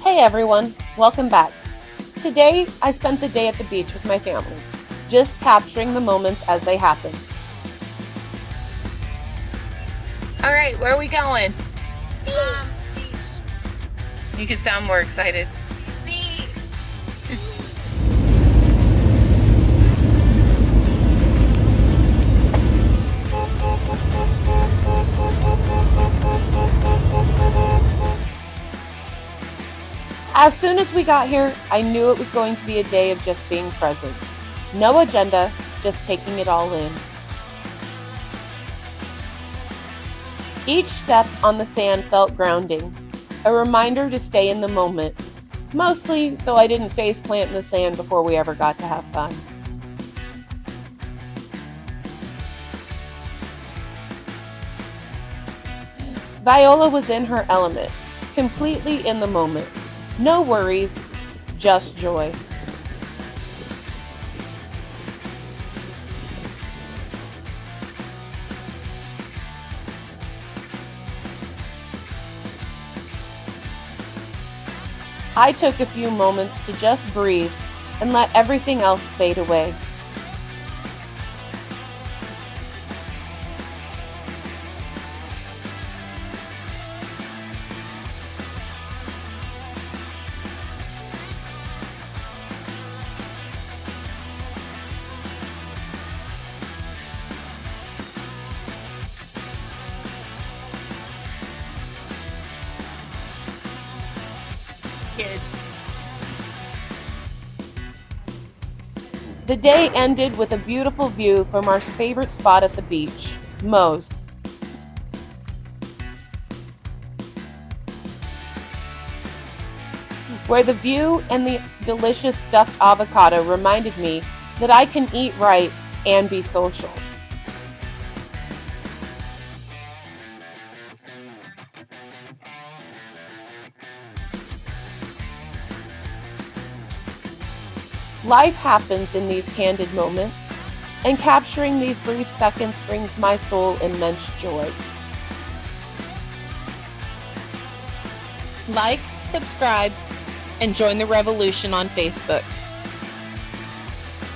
Hey everyone, welcome back. Today, I spent the day at the beach with my family, just capturing the moments as they happen. All right, where are we going? Beach. You could sound more excited. Beach. As soon as we got here, I knew it was going to be a day of just being present. No agenda, just taking it all in. Each step on the sand felt grounding, a reminder to stay in the moment, mostly so I didn't face plant in the sand before we ever got to have fun. Viola was in her element, completely in the moment. No worries, just joy. I took a few moments to just breathe and let everything else fade away. Kids. The day ended with a beautiful view from our favorite spot at the beach, Moe's. Where the view and the delicious stuffed avocado reminded me that I can eat right and be social. Life happens in these candid moments, and capturing these brief seconds brings my soul immense joy. Like, subscribe, and join the revolution on Facebook.